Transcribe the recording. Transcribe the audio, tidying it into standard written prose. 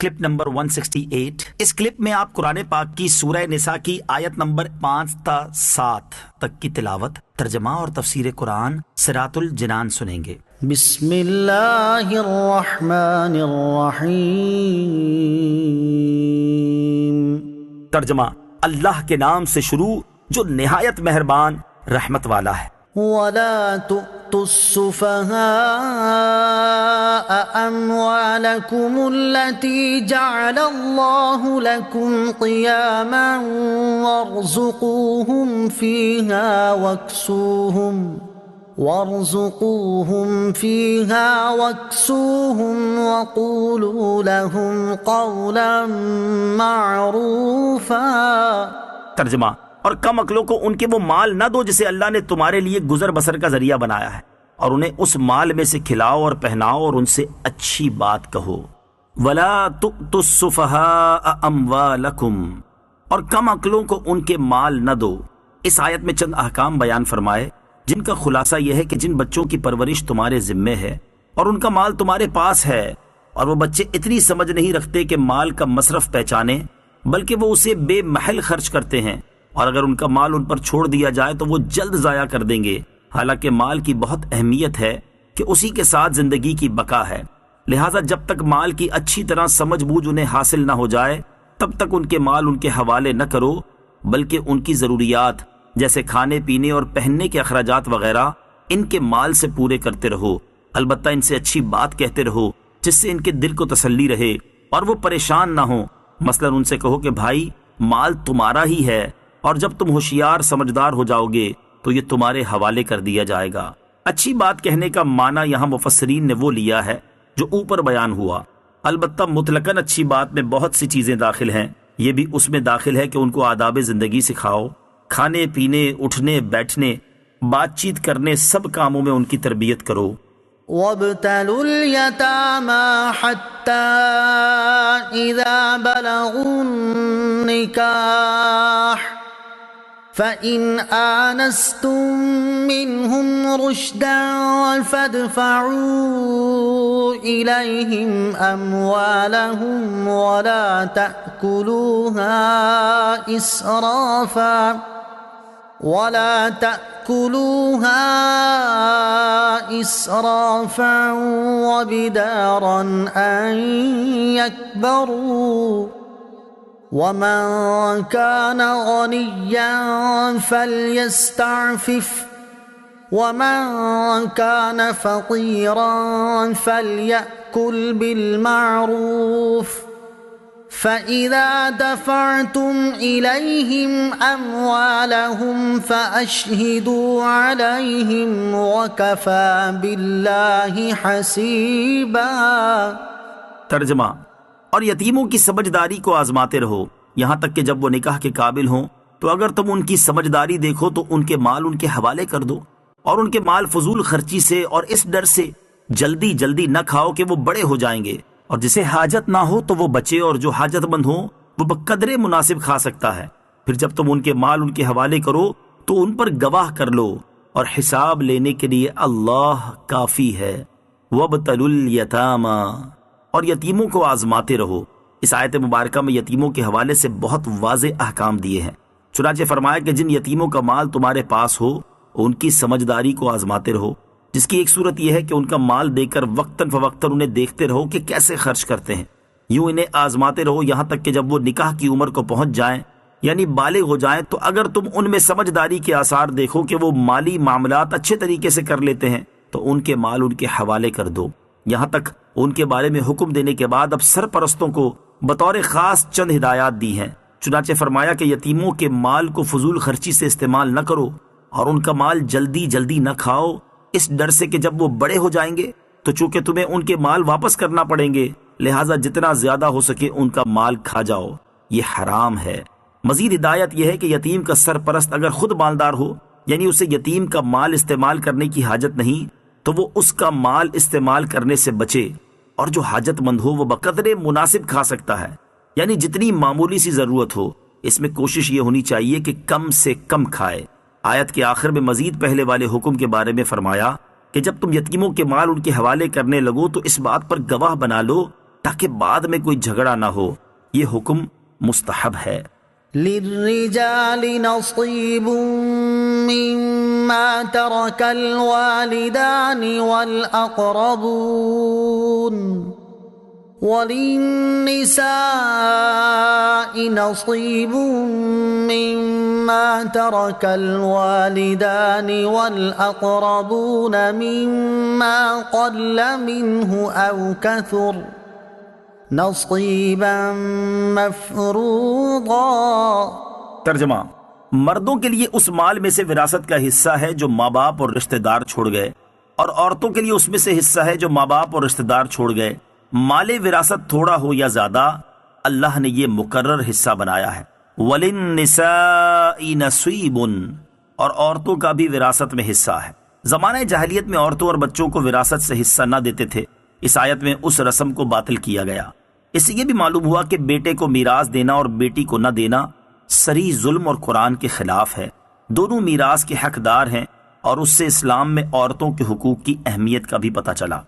Clip number 168۔ اس clip میں آپ قرآن پاک کی سورہ نساء کی آیت نمبر 5 تا 7 تک کی تلاوت، ترجمہ اور تفسیر قرآن صراط الجنان سنیں گے۔ بسم اللہ الرحمن الرحیم۔ ترجمہ، اللہ کے نام سے شروع جو نہایت مہربان رحمت والا ہے۔ وَلَا تُؤْتُوا السُّفَهَاءَ أَمْوَالَكُمُ الَّتِي جَعَلَ اللَّهُ لَكُمْ قِيَامًا وَارْزُقُوهُمْ فِيهَا وَاكْسُوهُمْ وَقُولُوا لَهُمْ قَوْلًا مَّعْرُوفًا۔ ترجمہ، اور کم عقلوں کو ان کے وہ مال نہ دو جسے اللہ نے تمہارے لیے گزر بسر کا ذریعہ بنایا ہے، اور انہیں اس مال میں سے کھلاؤ اور پہناؤ اور ان سے اچھی بات کہو۔ وَلَا تُؤْتُوا السُّفَهَاءَ أَمْوَالَكُمْ، اور کم عقلوں کو ان کے مال نہ دو۔ اس آیت میں چند احکام بیان فرمائے جن کا خلاصہ یہ ہے کہ جن بچوں کی پرورش تمہارے ذمے ہے اور ان کا مال تمہارے پاس ہے، اور وہ بچے اتنی سمجھ نہیں رکھتے کہ مال کا مصرف پہچانے، بلکہ وہ اسے بے محل خرچ کرتے ہیں، اور اگر ان کا مال ان پر چھوڑ دیا جائے تو وہ جلد ضائع کر دیں گے، حالانکہ مال کی بہت اہمیت ہے کہ اسی کے ساتھ زندگی کی بقا ہے۔ لہٰذا جب تک مال کی اچھی طرح سمجھ بوجھ انہیں حاصل نہ ہو جائے تب تک ان کے مال ان کے حوالے نہ کرو، بلکہ ان کی ضروریات جیسے کھانے پینے اور پہننے کے اخراجات وغیرہ ان کے مال سے پورے کرتے رہو، البتہ ان سے اچھی بات کہتے رہو جس سے ان کے دل کو تسلی رہے اور وہ پریشان نہ ہوں۔ مثلا ان سے کہو کہ بھائی مال تمہارا ہی ہے، اور جب تم ہوشیار سمجھدار ہو جاؤ گے تو یہ تمہارے حوالے کر دیا جائے گا۔ اچھی بات کہنے کا معنی یہاں مفسرین نے وہ لیا ہے جو اوپر بیان ہوا، البتہ مطلقاً اچھی بات میں بہت سی چیزیں داخل ہیں۔ یہ بھی اس میں داخل ہے کہ ان کو آداب زندگی سکھاؤ، کھانے پینے، اٹھنے بیٹھنے، بات چیت کرنے، سب کاموں میں ان کی تربیت کرو۔ وَابْتَلُوا الْيَتَامَى حَتَّى إِذَا بَلَغُوا النِّكَاحَ فَإِنْ آنَسْتُم مِّنْهُمْ رُشْدًا فَادْفَعُوا إِلَيْهِمْ أَمْوَالَهُمْ وَلَا تَأْكُلُوهَا إِسْرَافًا وَبِدَارًا أَن يَكْبَرُوا، وَمَن كَانَ غَنِيًّا فَلْيَسْتَعْفِفْ، وَمَن كَانَ فَقِيرًا فَلْيَأْكُلْ بِالْمَعْرُوفِ، فَإِذَا دَفَعْتُمْ إِلَيْهِمْ أَمْوَالَهُمْ فَأَشْهِدُوا عَلَيْهِمْ وَكَفَى بِاللَّهِ حَسِيبًا۔ ترجمہ، اور یتیموں کی سمجھداری کو آزماتے رہو یہاں تک کہ جب وہ نکاح کے قابل ہوں، تو اگر تم ان کی سمجھداری دیکھو تو ان کے مال ان کے حوالے کر دو، اور ان کے مال فضول خرچی سے اور اس ڈر سے جلدی جلدی نہ کھاؤ کہ وہ بڑے ہو جائیں گے، اور جسے حاجت نہ ہو تو وہ بچے، اور جو حاجت مند ہو وہ بقدر مناسب کھا سکتا ہے۔ پھر جب تم ان کے مال ان کے حوالے کرو تو ان پر گواہ کر لو، اور حساب لینے کے لیے اللہ کافی ہے۔ وَابْتَلُوا الْيَتَامَى، اور یتیموں کو آزماتے رہو۔ اس آیت مبارکہ میں یتیموں کے حوالے سے بہت واضح احکام دیے ہیں، چنانچہ فرمایا کہ جن یتیموں کا مال تمہارے پاس ہو ان کی سمجھداری کو آزماتے رہو، جس کی ایک صورت یہ ہے کہ ان کا مال دے کر وقتاً فوقتاً انہیں دیکھتے رہو کہ کیسے خرچ کرتے ہیں۔ یوں انہیں آزماتے رہو یہاں تک کہ جب وہ نکاح کی عمر کو پہنچ جائیں، یعنی بالغ ہو جائیں، تو اگر تم ان میں سمجھداری کے آثار دیکھو کہ وہ مالی معاملات اچھے طریقے سے کر لیتے ہیں تو ان کے مال ان کے حوالے کر دو۔ یہاں تک ان کے بارے میں حکم دینے کے بعد اب سرپرستوں کو بطور خاص چند ہدایات دی ہیں، چنانچہ فرمایا کہ یتیموں کے مال کو فضول خرچی سے استعمال نہ کرو، اور ان کا مال جلدی جلدی نہ کھاؤ، اس ڈر سے کہ جب وہ بڑے ہو جائیں گے تو چونکہ تمہیں ان کے مال واپس کرنا پڑیں گے، لہٰذا جتنا زیادہ ہو سکے ان کا مال کھا جاؤ، یہ حرام ہے۔ مزید ہدایت یہ ہے کہ یتیم کا سرپرست اگر خود مالدار ہو، یعنی اسے یتیم کا مال استعمال کرنے کی حاجت نہیں، تو وہ اس کا مال استعمال کرنے سے بچے، اور جو حاجت مند ہو وہ بقدر مناسب کھا سکتا ہے، یعنی جتنی معمولی سی ضرورت ہو۔ اس میں کوشش یہ ہونی چاہیے کہ کم سے کم کھائے۔ آیت کے آخر میں مزید پہلے والے حکم کے بارے میں فرمایا کہ جب تم یتیموں کے مال ان کے حوالے کرنے لگو تو اس بات پر گواہ بنا لو تاکہ بعد میں کوئی جھگڑا نہ ہو. یہ حکم مستحب ہے. للرجال نصيب مما ترك الوالدان والأقربون وللنساء نصيب مما ترك الوالدان والأقربون مما قل منه أو كثر نصيبا مفروضا. ترجمہ: مردوں کے لیے اس مال میں سے وراثت کا حصہ ہے جو ماں باپ اور رشتہ دار چھوڑ گئے، اور عورتوں کے لیے اس میں سے حصہ ہے جو ماں باپ اور رشتہ دار چھوڑ گئے. مال وراثت تھوڑا ہو یا زیادہ، اللہ نے یہ مقرر حصہ بنایا ہے. وَلِلنِّسَاءِ نَصِيبٌ، اور عورتوں کا بھی وراثت میں حصہ ہے. زمانہ جاہلیت میں عورتوں اور بچوں کو وراثت سے حصہ نہ دیتے تھے. اس آیت میں اس رسم کو باطل کیا گیا. اس سے یہ بھی معلوم ہوا کہ بیٹے کو میراث دینا اور بیٹی کو نہ دینا صریح ظلم اور قرآن کے خلاف ہے. دونوں میراث کے حقدار ہیں، اور اس سے اسلام میں عورتوں کے حقوق کی اہمیت کا بھی پتہ چلا.